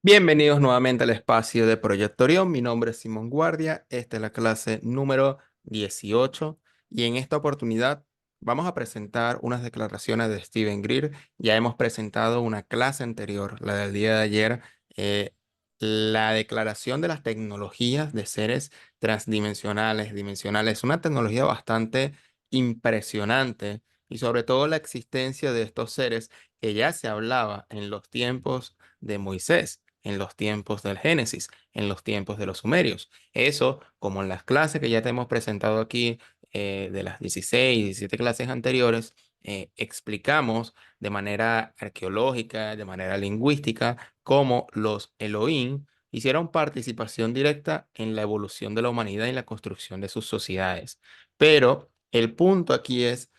Bienvenidos nuevamente al espacio de Proyecto Orión. Mi nombre es Simón Guardia. Esta es la clase número 18 y en esta oportunidad vamos a presentar unas declaraciones de Steven Greer. Ya hemos presentado una clase anterior, la del día de ayer, eh, la declaración de las tecnologías de seres transdimensionales, dimensionales. Una tecnología bastante impresionante y sobre todo la existencia de estos seres que ya se hablaba en los tiempos de Moisés, en los tiempos del Génesis, en los tiempos de los sumerios. Eso, como en las clases que ya te hemos presentado aquí, de las 16, 17 clases anteriores, explicamos de manera arqueológica, de manera lingüística, cómo los Elohim hicieron participación directa en la evolución de la humanidad y la construcción de sus sociedades. Pero el punto aquí es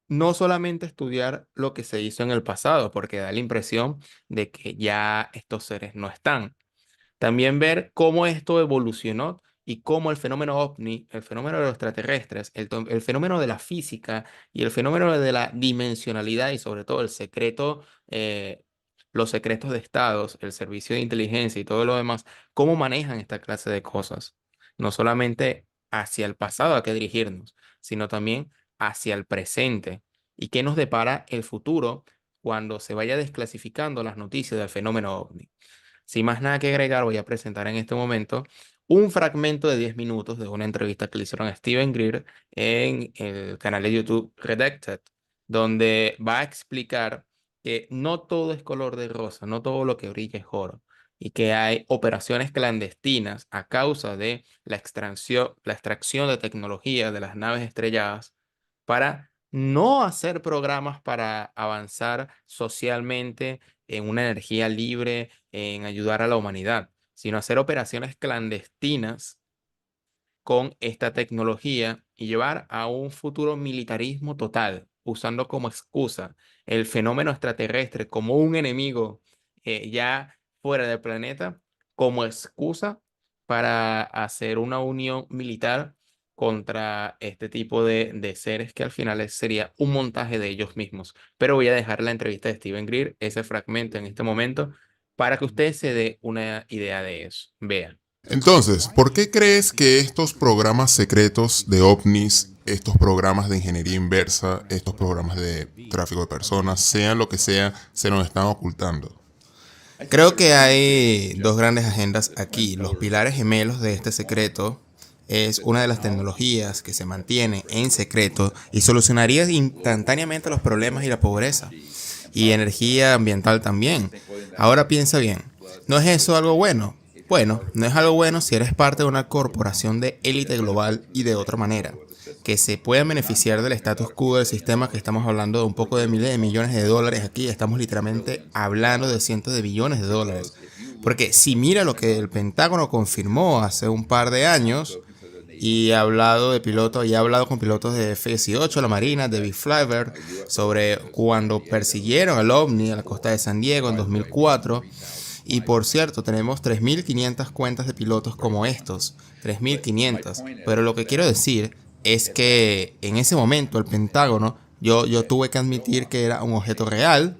no solamente estudiar lo que se hizo en el pasado, porque da la impresión de que ya estos seres no están. También ver cómo esto evolucionó y cómo el fenómeno ovni, el fenómeno de los extraterrestres, el fenómeno de la física y el fenómeno de la dimensionalidad y sobre todo el secreto, los secretos de estados, el servicio de inteligencia y todo lo demás, cómo manejan esta clase de cosas. No solamente hacia el pasado hay que dirigirnos, sino también hacia el presente y qué nos depara el futuro cuando se vaya desclasificando las noticias del fenómeno ovni. Sin más nada que agregar, voy a presentar en este momento un fragmento de 10 minutos de una entrevista que le hicieron a Steven Greer en el canal de YouTube Redacted, donde va a explicar que no todo es color de rosa, no todo lo que brilla es oro, y que hay operaciones clandestinas a causa de la extracción de tecnología de las naves estrelladas para no hacer programas para avanzar socialmente en una energía libre, en ayudar a la humanidad, sino hacer operaciones clandestinas con esta tecnología y llevar a un futuro militarismo total, usando como excusa el fenómeno extraterrestre como un enemigo ya fuera del planeta, como excusa para hacer una unión militar contra este tipo de seres que al final sería un montaje de ellos mismos. Pero voy a dejar la entrevista de Steven Greer, ese fragmento en este momento, para que usted se dé una idea de eso. Vean. Entonces, ¿por qué crees que estos programas secretos de ovnis, estos programas de ingeniería inversa, estos programas de tráfico de personas, sean lo que sea, se nos están ocultando? Creo que hay dos grandes agendas aquí. Los pilares gemelos de este secreto es una de las tecnologías que se mantiene en secreto y solucionaría instantáneamente los problemas y la pobreza. Y energía ambiental también. Ahora piensa bien, ¿no es eso algo bueno? Bueno, no es algo bueno si eres parte de una corporación de élite global y de otra manera, que se puedan beneficiar del status quo del sistema, que estamos hablando de un poco de miles de millones de dólares aquí, estamos literalmente hablando de cientos de billones de dólares. Porque si mira lo que el Pentágono confirmó hace un par de años, y he hablado de pilotos, y he hablado con pilotos de F-18, la Marina, de Big Flyer, sobre cuando persiguieron al OVNI a la costa de San Diego en 2004. Y por cierto, tenemos 3.500 cuentas de pilotos como estos, 3.500. Pero lo que quiero decir es que en ese momento el Pentágono, yo tuve que admitir que era un objeto real,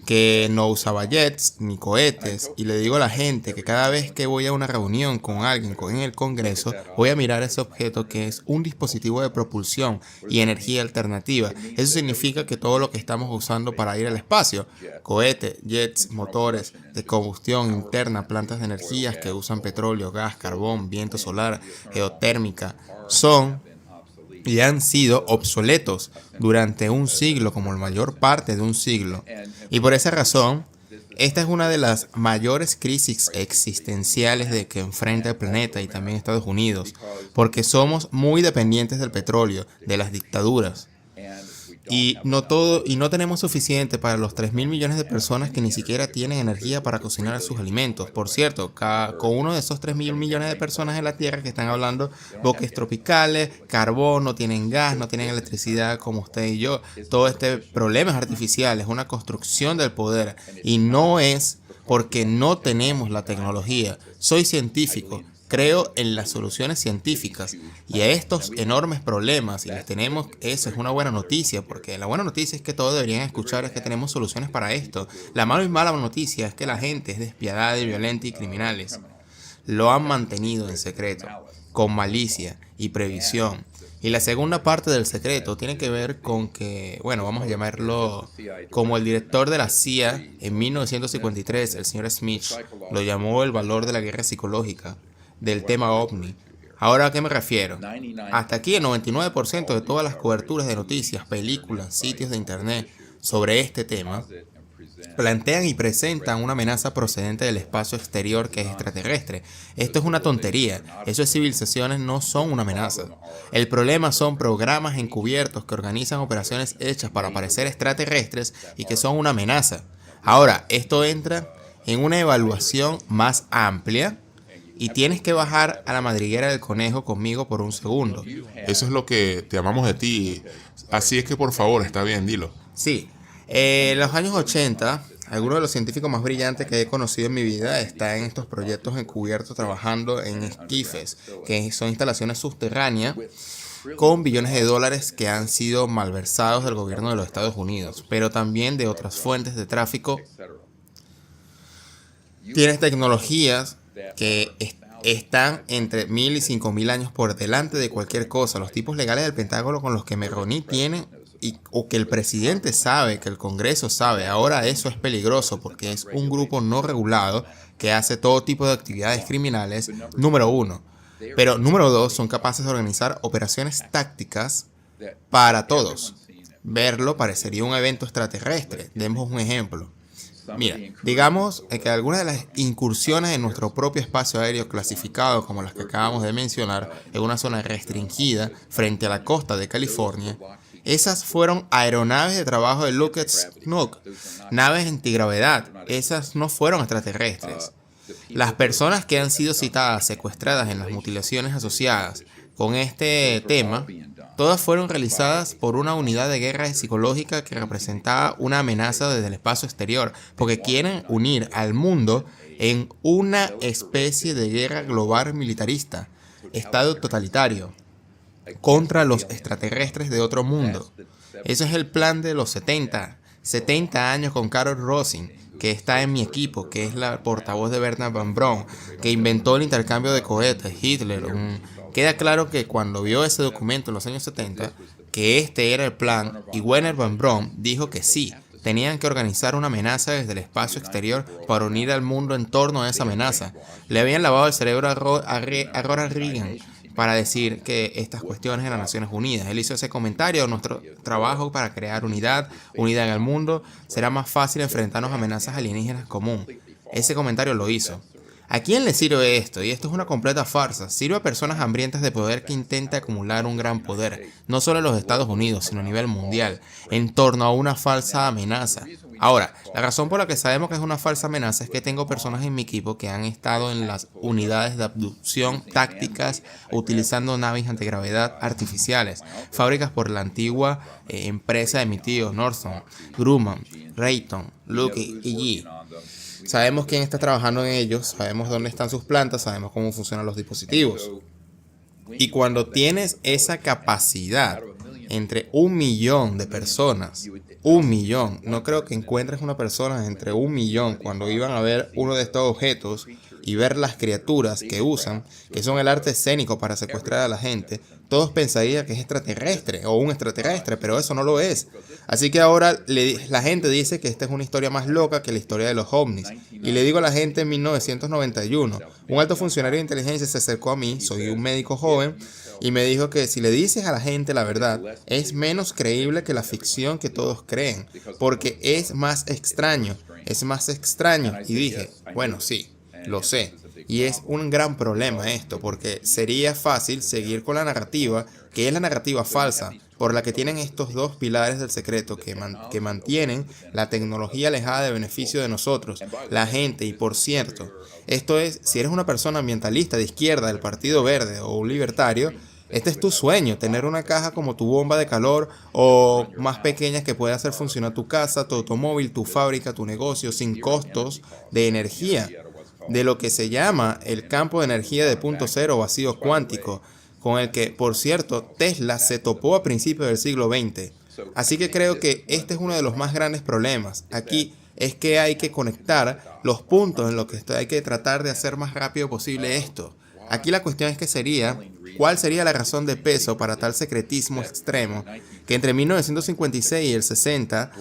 que no usaba jets ni cohetes, y le digo a la gente que cada vez que voy a una reunión con alguien en el Congreso, voy a mirar ese objeto que es un dispositivo de propulsión y energía alternativa. Eso significa que todo lo que estamos usando para ir al espacio, cohetes, jets, motores de combustión interna, plantas de energías que usan petróleo, gas, carbón, viento solar, geotérmica, son y han sido obsoletos durante un siglo, como la mayor parte de un siglo. Y por esa razón, esta es una de las mayores crisis existenciales de que enfrenta el planeta y también Estados Unidos, porque somos muy dependientes del petróleo, de las dictaduras. Y no tenemos suficiente para los 3.000 millones de personas que ni siquiera tienen energía para cocinar sus alimentos. Por cierto, con uno de esos 3.000 millones de personas en la Tierra que están hablando bosques tropicales, carbón, no tienen gas, no tienen electricidad como usted y yo. Todo este problema es artificial, es una construcción del poder y no es porque no tenemos la tecnología. Soy científico. creo en las soluciones científicas y a estos enormes problemas, y les tenemos, eso es una buena noticia, porque la buena noticia es que todos deberían escuchar es que tenemos soluciones para esto. La mala y mala noticia es que la gente es despiadada y violenta y criminales. Lo han mantenido en secreto, con malicia y previsión. Y la segunda parte del secreto tiene que ver con que, bueno, vamos a llamarlo como el director de la CIA en 1953, el señor Smith, lo llamó el valor de la guerra psicológica del tema OVNI. Ahora, ¿a qué me refiero? Hasta aquí el 99% de todas las coberturas de noticias, películas, sitios de internet sobre este tema plantean y presentan una amenaza procedente del espacio exterior que es extraterrestre. Esto es una tontería. Esas civilizaciones no son una amenaza. El problema son programas encubiertos que organizan operaciones hechas para parecer extraterrestres y que son una amenaza. Ahora, esto entra en una evaluación más amplia y tienes que bajar a la madriguera del conejo conmigo por un segundo. Eso es lo que te amamos de ti. Así es que por favor, está bien, dilo. Sí, en los años 80, algunos de los científicos más brillantes que he conocido en mi vida está en estos proyectos encubiertos trabajando en esquifes, que son instalaciones subterráneas con billones de dólares que han sido malversados del gobierno de los Estados Unidos, pero también de otras fuentes de tráfico. Tienes tecnologías que están entre 1000 y 5000 años por delante de cualquier cosa. Los tipos legales del Pentágono con los que me reuní tienen o que el presidente sabe, que el Congreso sabe. Ahora eso es peligroso porque es un grupo no regulado que hace todo tipo de actividades criminales, número uno. Pero número dos, son capaces de organizar operaciones tácticas para todos. Verlo parecería un evento extraterrestre. Demos un ejemplo. Mira, digamos que algunas de las incursiones en nuestro propio espacio aéreo clasificado, como las que acabamos de mencionar, en una zona restringida frente a la costa de California, esas fueron aeronaves de trabajo de Lockheed Snook, naves antigravedad. Esas no fueron extraterrestres. Las personas que han sido citadas, secuestradas en las mutilaciones asociadas con este tema, todas fueron realizadas por una unidad de guerra psicológica que representaba una amenaza desde el espacio exterior, porque quieren unir al mundo en una especie de guerra global militarista, estado totalitario, contra los extraterrestres de otro mundo. Ese es el plan de los 70 años con Carol Rosin, que está en mi equipo, que es la portavoz de Wernher von Braun, que inventó el intercambio de cohetes, Hitler. Queda claro que cuando vio ese documento en los años 70, que este era el plan, y Wernher von Braun dijo que sí, tenían que organizar una amenaza desde el espacio exterior para unir al mundo en torno a esa amenaza. Le habían lavado el cerebro a Ronald Reagan para decir que estas cuestiones en las Naciones Unidas. Él hizo ese comentario: nuestro trabajo para crear unidad en el mundo, será más fácil enfrentarnos a amenazas alienígenas común. Ese comentario lo hizo. ¿A quién le sirve esto? Y esto es una completa farsa. Sirve a personas hambrientas de poder que intentan acumular un gran poder, no solo en los Estados Unidos, sino a nivel mundial, en torno a una falsa amenaza. Ahora, la razón por la que sabemos que es una falsa amenaza es que tengo personas en mi equipo que han estado en las unidades de abducción tácticas utilizando naves antigravedad artificiales, fábricas por la antigua empresa de mi tío, Nordstrom, Grumman, Raytheon, Lockheed y G. Sabemos quién está trabajando en ellos, sabemos dónde están sus plantas, sabemos cómo funcionan los dispositivos. Y cuando tienes esa capacidad entre 1 millón de personas, 1 millón, no creo que encuentres una persona entre 1 millón cuando iban a ver uno de estos objetos y ver las criaturas que usan, que son el arte escénico para secuestrar a la gente, todos pensarían que es extraterrestre o un extraterrestre, pero eso no lo es. Así que ahora la gente dice que esta es una historia más loca que la historia de los ovnis. Y le digo a la gente, en 1991, un alto funcionario de inteligencia se acercó a mí, soy un médico joven, y me dijo que si le dices a la gente la verdad, es menos creíble que la ficción que todos creen, porque es más extraño, es más extraño. Y dije, bueno, sí, lo sé. Y es un gran problema esto, porque sería fácil seguir con la narrativa, que es la narrativa falsa, por la que tienen estos dos pilares del secreto que mantienen la tecnología alejada de beneficio de nosotros, la gente. Y por cierto, esto es, si eres una persona ambientalista de izquierda, del Partido Verde o un libertario, este es tu sueño, tener una caja como tu bomba de calor o más pequeña que pueda hacer funcionar tu casa, tu automóvil, tu fábrica, tu negocio sin costos de energía. de lo que se llama el campo de energía de punto cero vacío cuántico, con el que, por cierto, Tesla se topó a principios del siglo XX. Así que creo que este es uno de los más grandes problemas. Aquí es que hay que conectar los puntos en los que hay que tratar de hacer más rápido posible esto. Aquí la cuestión es que ¿cuál sería la razón de peso para tal secretismo extremo que entre 1956 y el 60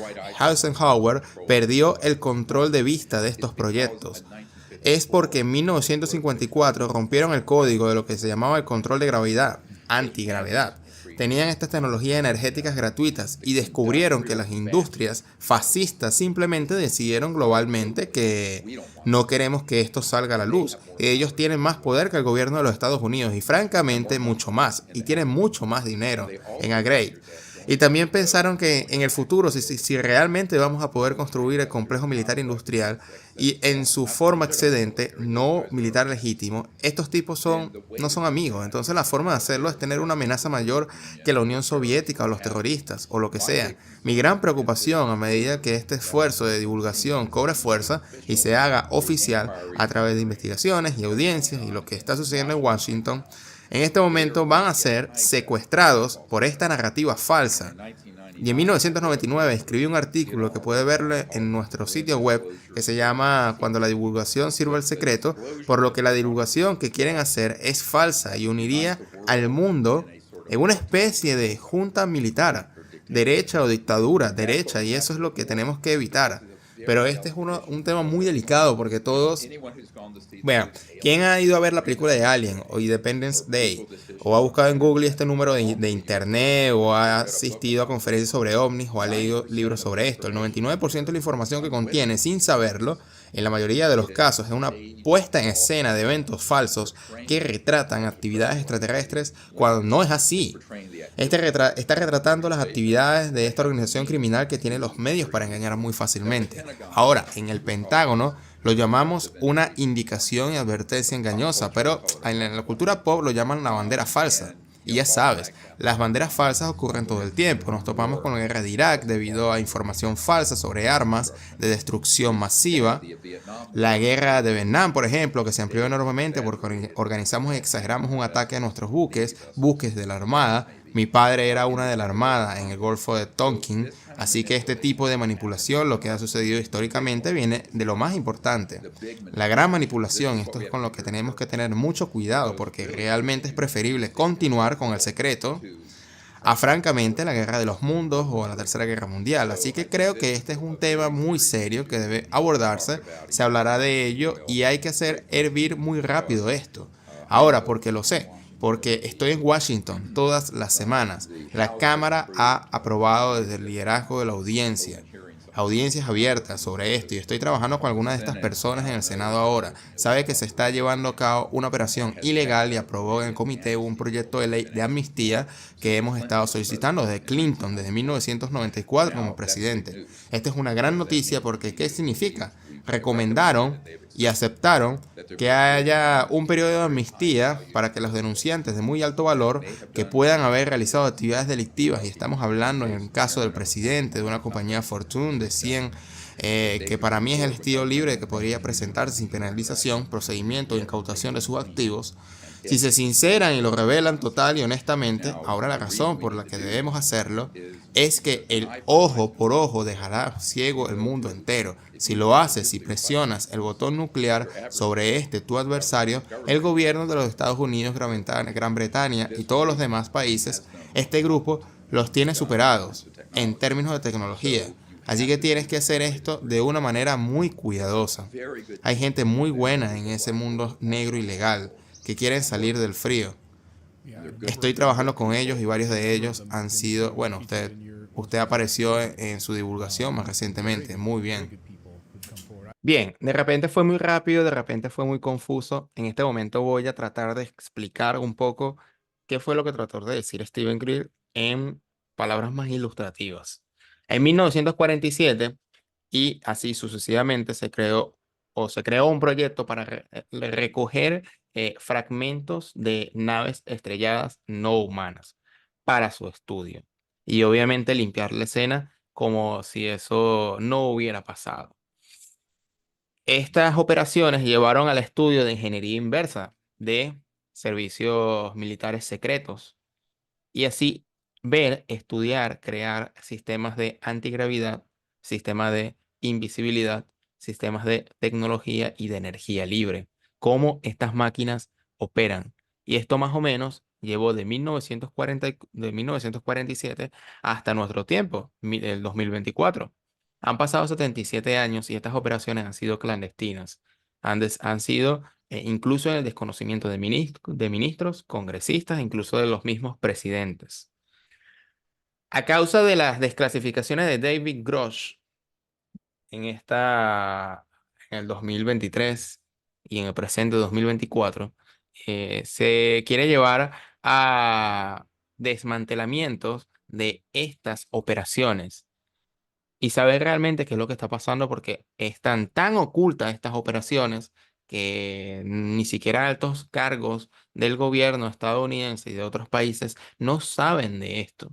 Eisenhower perdió el control de vista de estos proyectos? Es porque en 1954 rompieron el código de lo que se llamaba el control de gravedad, antigravedad. Tenían estas tecnologías energéticas gratuitas y descubrieron que las industrias fascistas simplemente decidieron globalmente que no queremos que esto salga a la luz. Ellos tienen más poder que el gobierno de los Estados Unidos y francamente mucho más, y tienen mucho más dinero en Agrate. Y también pensaron que en el futuro, si realmente vamos a poder construir el complejo militar industrial y en su forma excedente, no militar legítimo, estos tipos no son amigos. Entonces la forma de hacerlo es tener una amenaza mayor que la Unión Soviética o los terroristas o lo que sea. Mi gran preocupación a medida que este esfuerzo de divulgación cobre fuerza y se haga oficial a través de investigaciones y audiencias y lo que está sucediendo en Washington, en este momento van a ser secuestrados por esta narrativa falsa. Y en 1999 escribí un artículo que puede verlo en nuestro sitio web que se llama Cuando la divulgación sirve al secreto, por lo que la divulgación que quieren hacer es falsa y uniría al mundo en una especie de junta militar, derecha o dictadura, derecha, y eso es lo que tenemos que evitar. Pero este es un tema muy delicado porque todos... Vean, ¿quién ha ido a ver la película de Alien o Independence Day? ¿O ha buscado en Google este número de internet? ¿O ha asistido a conferencias sobre ovnis? ¿O ha leído libros sobre esto? El 99% de la información que contiene, sin saberlo, en la mayoría de los casos, es una puesta en escena de eventos falsos que retratan actividades extraterrestres cuando no es así. Está retratando las actividades de esta organización criminal que tiene los medios para engañar muy fácilmente. Ahora, en el Pentágono lo llamamos una indicación y advertencia engañosa, pero en la cultura pop lo llaman la bandera falsa. Y ya sabes, las banderas falsas ocurren todo el tiempo. Nos topamos con la guerra de Irak debido a información falsa sobre armas de destrucción masiva. La guerra de Vietnam, por ejemplo, que se amplió enormemente porque organizamos y exageramos un ataque a nuestros buques de la Armada. Mi padre era una de la Armada en el Golfo de Tonkin, así que este tipo de manipulación, lo que ha sucedido históricamente, viene de lo más importante. La gran manipulación, esto es con lo que tenemos que tener mucho cuidado porque realmente es preferible continuar con el secreto a francamente la guerra de los mundos o a la tercera guerra mundial. Así que creo que este es un tema muy serio que debe abordarse, se hablará de ello y hay que hacer hervir muy rápido esto. Ahora, porque lo sé, porque estoy en Washington todas las semanas. La Cámara ha aprobado desde el liderazgo de la audiencias abiertas sobre esto y estoy trabajando con algunas de estas personas en el Senado ahora. Sabe que se está llevando a cabo una operación ilegal y aprobó en el comité un proyecto de ley de amnistía que hemos estado solicitando desde Clinton, desde 1994 como presidente. Esta es una gran noticia porque ¿qué significa? Recomendaron y aceptaron que haya un periodo de amnistía para que los denunciantes de muy alto valor que puedan haber realizado actividades delictivas, y estamos hablando en el caso del presidente de una compañía Fortune de 100, que para mí es el estilo libre que podría presentarse sin penalización, procedimiento de incautación de sus activos. Si se sinceran y lo revelan total y honestamente, ahora la razón por la que debemos hacerlo es que el ojo por ojo dejará ciego el mundo entero. Si lo haces, si presionas el botón nuclear sobre tu adversario, el gobierno de los Estados Unidos, Gran Bretaña y todos los demás países, este grupo los tiene superados en términos de tecnología. Así que tienes que hacer esto de una manera muy cuidadosa. Hay gente muy buena en ese mundo negro y legal que quieren salir del frío. Estoy trabajando con ellos y varios de ellos han sido, bueno, usted apareció en su divulgación más recientemente, muy bien. Bien, de repente fue muy rápido, de repente fue muy confuso. En este momento voy a tratar de explicar un poco qué fue lo que trató de decir Steven Greer en palabras más ilustrativas. En 1947, y así sucesivamente, se creó un proyecto para recoger fragmentos de naves estrelladas no humanas para su estudio. Y obviamente limpiar la escena como si eso no hubiera pasado. Estas operaciones llevaron al estudio de ingeniería inversa de servicios militares secretos y así ver, estudiar, crear sistemas de antigravedad, sistemas de invisibilidad, sistemas de tecnología y de energía libre, cómo estas máquinas operan. Y esto más o menos llevó de 1947 hasta nuestro tiempo, el 2024. Han pasado 77 años y estas operaciones han sido clandestinas. Han sido incluso en el desconocimiento de ministros, congresistas, incluso de los mismos presidentes. A causa de las desclasificaciones de David Grosh en el 2023 y en el presente 2024, se quiere llevar a desmantelamientos de estas operaciones y saber realmente qué es lo que está pasando porque están tan ocultas estas operaciones que ni siquiera altos cargos del gobierno estadounidense y de otros países no saben de esto.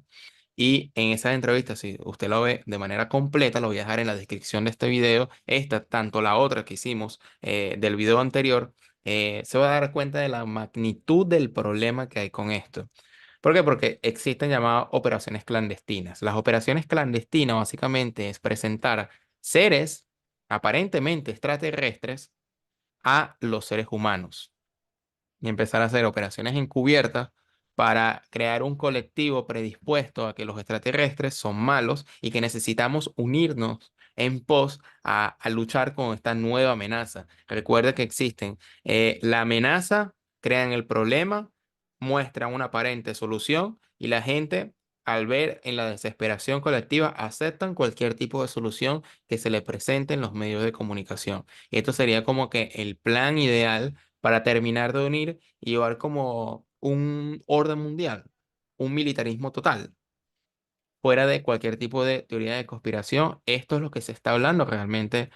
Y en esa entrevista, si usted lo ve de manera completa, lo voy a dejar en la descripción de este video, esta, tanto la otra que hicimos del video anterior, se va a dar cuenta de la magnitud del problema que hay con esto. ¿Por qué? Porque existen llamadas operaciones clandestinas. Las operaciones clandestinas básicamente es presentar seres aparentemente extraterrestres a los seres humanos y empezar a hacer operaciones encubiertas para crear un colectivo predispuesto a que los extraterrestres son malos y que necesitamos unirnos en pos a luchar con esta nueva amenaza. Recuerda que existen la amenaza, crean el problema, muestran una aparente solución y la gente, al ver en la desesperación colectiva, aceptan cualquier tipo de solución que se le presente en los medios de comunicación. Y esto sería como que el plan ideal para terminar de unir y llevar como un orden mundial, un militarismo total, fuera de cualquier tipo de teoría de conspiración. Esto es lo que se está hablando realmente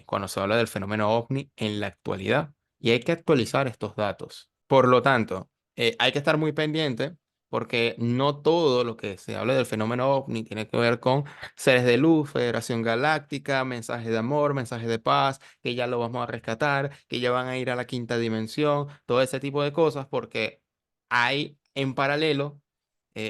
cuando se habla del fenómeno OVNI en la actualidad y hay que actualizar estos datos. Por lo tanto, hay que estar muy pendiente porque no todo lo que se habla del fenómeno OVNI tiene que ver con seres de luz, Federación Galáctica, mensajes de amor, mensajes de paz, que ya lo vamos a rescatar, que ya van a ir a la quinta dimensión, todo ese tipo de cosas porque hay en paralelo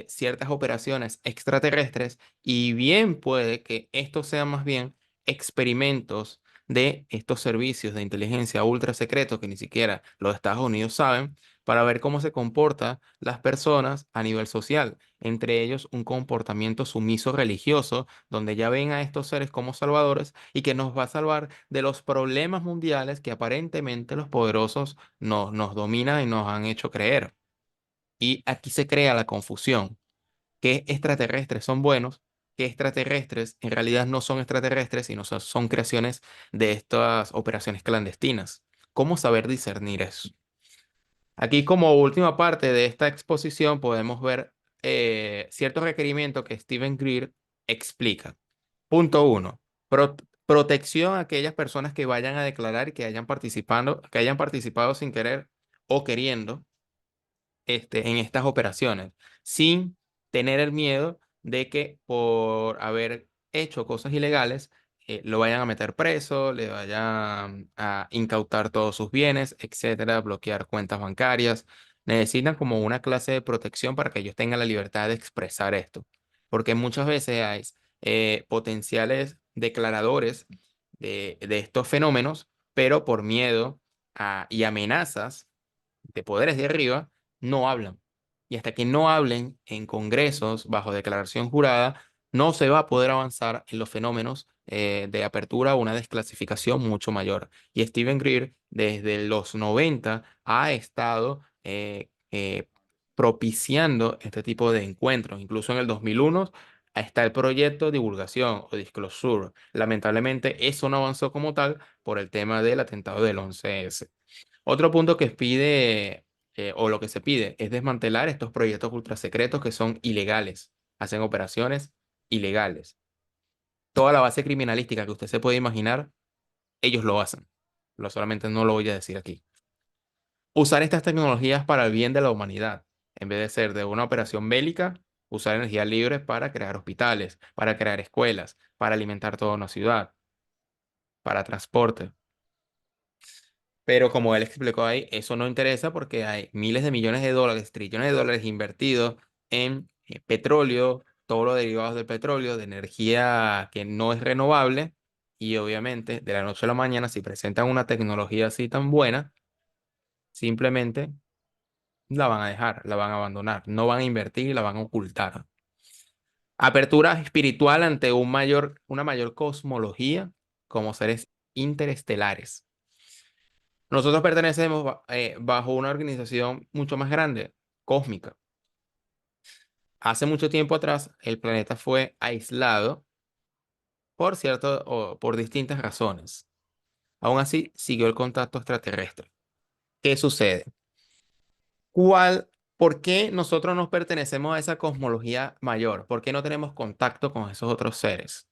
ciertas operaciones extraterrestres y bien puede que estos sean más bien experimentos de estos servicios de inteligencia ultra secretos que ni siquiera los Estados Unidos saben para ver cómo se comportan las personas a nivel social, entre ellos un comportamiento sumiso religioso, donde ya ven a estos seres como salvadores y que nos va a salvar de los problemas mundiales que aparentemente los poderosos nos dominan y nos han hecho creer. Y aquí se crea la confusión. ¿Qué extraterrestres son buenos? ¿Qué extraterrestres en realidad no son extraterrestres, sino son creaciones de estas operaciones clandestinas? ¿Cómo saber discernir eso? Aquí como última parte de esta exposición podemos ver ciertos requerimientos que Steven Greer explica. Punto uno, protección a aquellas personas que vayan a declarar y que hayan participado sin querer o queriendo en estas operaciones, sin tener el miedo de que por haber hecho cosas ilegales, lo vayan a meter preso, le vayan a incautar todos sus bienes, etcétera, bloquear cuentas bancarias. Necesitan como una clase de protección para que ellos tengan la libertad de expresar esto, porque muchas veces hay potenciales declaradores de estos fenómenos, pero por miedo y amenazas de poderes de arriba, no hablan. Y hasta que no hablen en congresos bajo declaración jurada, no se va a poder avanzar en los fenómenos de apertura o una desclasificación mucho mayor. Y Steven Greer, desde los 90 ha estado propiciando este tipo de encuentros. Incluso en el 2001 está el proyecto Divulgación o Disclosure. Lamentablemente, eso no avanzó como tal por el tema del atentado del 11S. Otro punto que pide, o lo que se pide, es desmantelar estos proyectos ultrasecretos que son ilegales, hacen operaciones ilegales. Toda la base criminalística que usted se puede imaginar, ellos lo hacen. Lo solamente no lo voy a decir aquí. Usar estas tecnologías para el bien de la humanidad, en vez de ser de una operación bélica, usar energía libre para crear hospitales, para crear escuelas, para alimentar toda una ciudad. para transporte. Pero como él explicó ahí, eso no interesa porque hay miles de millones de dólares, trillones de dólares invertidos en petróleo, todos los derivados del petróleo, de energía que no es renovable. Y obviamente, de la noche a la mañana, si presentan una tecnología así tan buena, simplemente la van a dejar, la van a abandonar, no van a invertir y la van a ocultar. Apertura espiritual ante una mayor cosmología como seres interestelares. Nosotros pertenecemos bajo una organización mucho más grande, cósmica. Hace mucho tiempo atrás, el planeta fue aislado por cierto, o por distintas razones. Aún así, siguió el contacto extraterrestre. ¿Qué sucede? ¿Cuál, por qué nosotros nos pertenecemos a esa cosmología mayor? ¿Por qué no tenemos contacto con esos otros seres?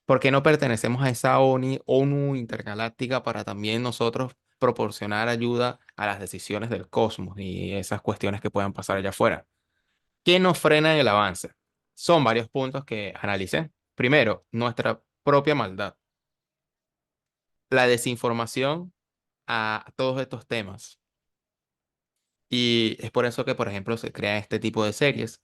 ¿Por qué no pertenecemos a esa ONU intergaláctica para también nosotros proporcionar ayuda a las decisiones del cosmos y esas cuestiones que puedan pasar allá afuera? ¿Qué nos frena en el avance? Son varios puntos que analicé. Primero, nuestra propia maldad, la desinformación a todos estos temas. Y es por eso que, por ejemplo, se crean este tipo de series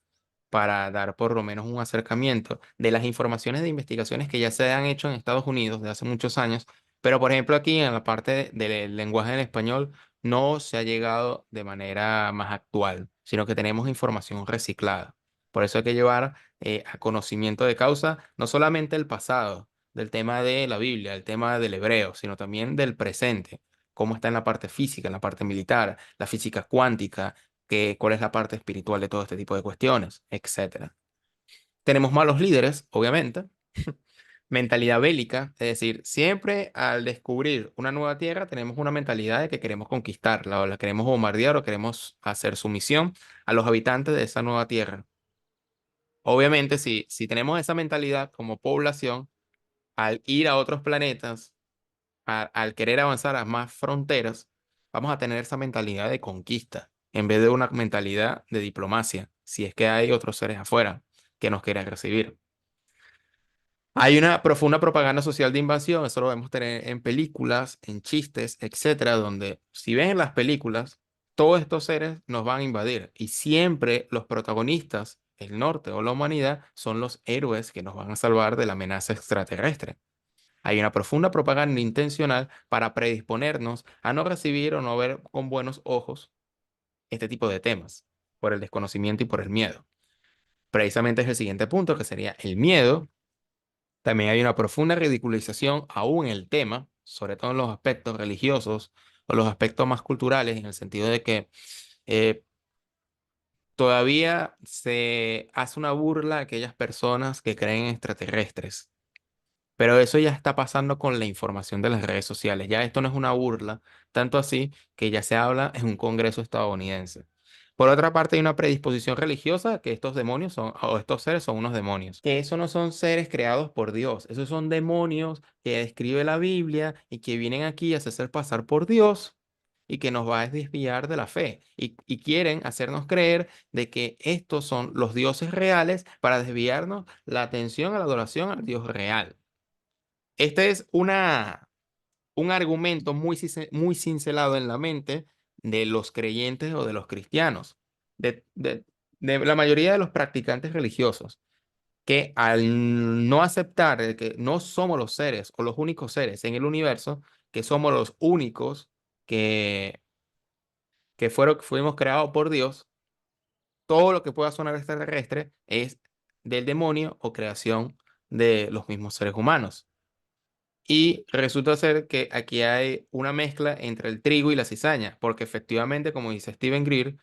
para dar por lo menos un acercamiento de las informaciones de investigaciones que ya se han hecho en Estados Unidos de hace muchos años, pero por ejemplo aquí en la parte del lenguaje en español no se ha llegado de manera más actual, sino que tenemos información reciclada. Por eso hay que llevar a conocimiento de causa no solamente el pasado, del tema de la Biblia, el tema del hebreo, sino también del presente, cómo está en la parte física, en la parte militar, la física cuántica, cuál es la parte espiritual de todo este tipo de cuestiones, etcétera. Tenemos malos líderes, obviamente, mentalidad bélica, es decir, siempre al descubrir una nueva tierra tenemos una mentalidad de que queremos conquistarla o la queremos bombardear o queremos hacer sumisión a los habitantes de esa nueva tierra. Obviamente, si tenemos esa mentalidad como población, al ir a otros planetas, al querer avanzar a más fronteras, vamos a tener esa mentalidad de conquista en vez de una mentalidad de diplomacia, si es que hay otros seres afuera que nos quieren recibir. Hay una profunda propaganda social de invasión, eso lo vemos tener en películas, en chistes, etcétera, donde si ven en las películas, todos estos seres nos van a invadir y siempre los protagonistas, el norte o la humanidad, son los héroes que nos van a salvar de la amenaza extraterrestre. Hay una profunda propaganda intencional para predisponernos a no recibir o no ver con buenos ojos este tipo de temas, por el desconocimiento y por el miedo. Precisamente es el siguiente punto, que sería el miedo. También hay una profunda ridiculización aún en el tema, sobre todo en los aspectos religiosos o los aspectos más culturales, en el sentido de que eh, todavía se hace una burla a aquellas personas que creen en extraterrestres. Pero eso ya está pasando con la información de las redes sociales. Ya esto no es una burla, tanto así que ya se habla en un congreso estadounidense. Por otra parte, hay una predisposición religiosa que estos demonios son, o estos seres son unos demonios. Que eso no son seres creados por Dios. Esos son demonios que describe la Biblia y que vienen aquí a hacer pasar por Dios y que nos va a desviar de la fe. Y quieren hacernos creer de que estos son los dioses reales para desviarnos la atención a la adoración al Dios real. Este es un argumento muy cincelado en la mente de los creyentes o de los cristianos, de, de- de la mayoría de los practicantes religiosos, que al no aceptar de que no somos los seres o los únicos seres en el universo, que somos los únicos que, fuimos creados por Dios, todo lo que pueda sonar extraterrestre es del demonio o creación de los mismos seres humanos. Y resulta ser que aquí hay una mezcla entre el trigo y la cizaña, porque efectivamente, como dice Steven Greer,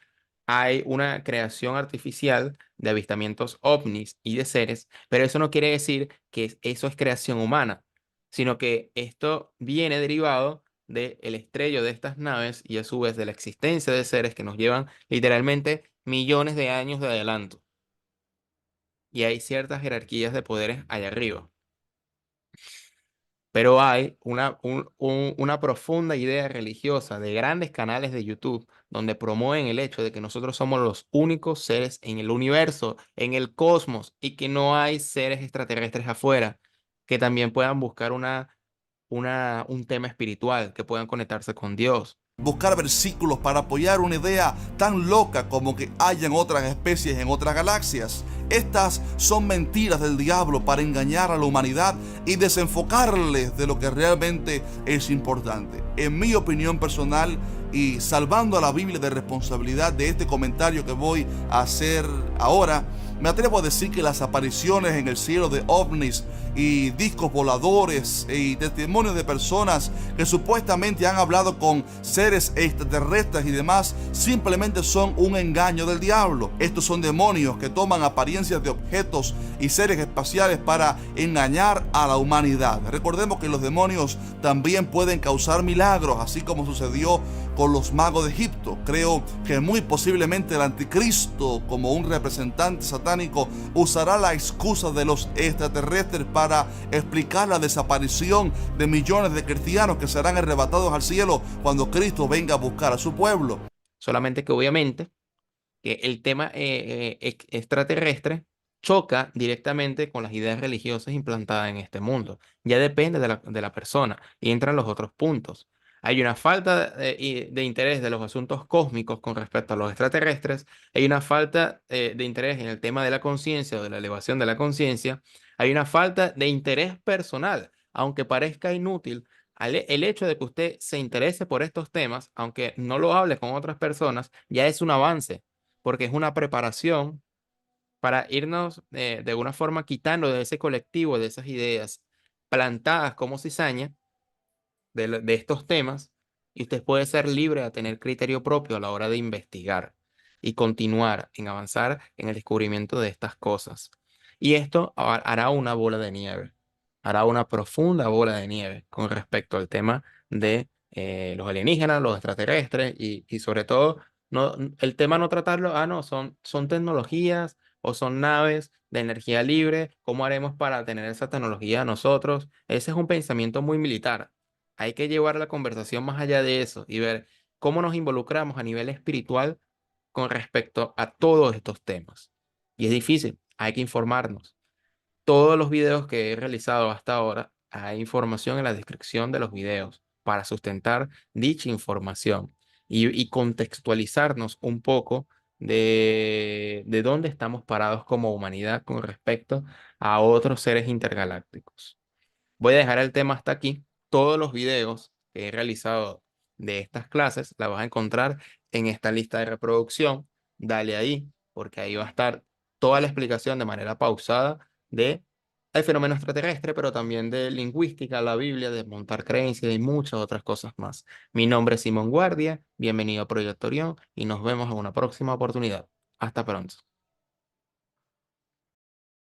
hay una creación artificial de avistamientos ovnis y de seres, pero eso no quiere decir que eso es creación humana, sino que esto viene derivado del estrello de estas naves y a su vez de la existencia de seres que nos llevan literalmente millones de años de adelanto. Y hay ciertas jerarquías de poderes allá arriba. Pero hay una profunda idea religiosa de grandes canales de YouTube donde promueven el hecho de que nosotros somos los únicos seres en el universo, en el cosmos, y que no hay seres extraterrestres afuera que también puedan buscar un tema espiritual, que puedan conectarse con Dios. Buscar versículos para apoyar una idea tan loca como que hayan otras especies en otras galaxias. Estas son mentiras del diablo para engañar a la humanidad y desenfocarles de lo que realmente es importante. En mi opinión personal, y salvando a la Biblia de responsabilidad de este comentario que voy a hacer ahora, me atrevo a decir que las apariciones en el cielo de ovnis y discos voladores y testimonios de personas que supuestamente han hablado con seres extraterrestres y demás simplemente son un engaño del diablo. Estos son demonios que toman apariencias de objetos y seres espaciales para engañar a la humanidad. Recordemos que los demonios también pueden causar milagros, así como sucedió con los magos de Egipto. Creo que muy posiblemente el anticristo, como un representante satánico, usará la excusa de los extraterrestres para explicar la desaparición de millones de cristianos que serán arrebatados al cielo cuando Cristo venga a buscar a su pueblo. Solamente que obviamente que el tema extraterrestre choca directamente con las ideas religiosas implantadas en este mundo. Ya depende de la persona y entran los otros puntos. Hay una falta de interés de los asuntos cósmicos con respecto a los extraterrestres. Hay una falta de interés en el tema de la conciencia o de la elevación de la conciencia. Hay una falta de interés personal, aunque parezca inútil. El hecho de que usted se interese por estos temas, aunque no lo hable con otras personas, ya es un avance, porque es una preparación para irnos de alguna forma quitando de ese colectivo, de esas ideas plantadas como cizaña de estos temas, y usted puede ser libre a tener criterio propio a la hora de investigar y continuar en avanzar en el descubrimiento de estas cosas. Y esto hará una bola de nieve, hará una profunda bola de nieve con respecto al tema de los alienígenas, los extraterrestres y sobre todo no, el tema no tratarlo, no, son tecnologías o son naves de energía libre. ¿Cómo haremos para tener esa tecnología nosotros? Ese es un pensamiento muy militar. Hay que llevar la conversación más allá de eso y ver cómo nos involucramos a nivel espiritual con respecto a todos estos temas. Y es difícil, hay que informarnos. Todos los videos que he realizado hasta ahora, hay información en la descripción de los videos para sustentar dicha información y contextualizarnos un poco de dónde estamos parados como humanidad con respecto a otros seres intergalácticos. Voy a dejar el tema hasta aquí. Todos los videos que he realizado de estas clases las vas a encontrar en esta lista de reproducción. Dale ahí, porque ahí va a estar toda la explicación de manera pausada de el fenómeno extraterrestre, pero también de lingüística, la Biblia, de montar creencias y muchas otras cosas más. Mi nombre es Simón Guardia, bienvenido a Proyecto Orión y nos vemos en una próxima oportunidad. Hasta pronto.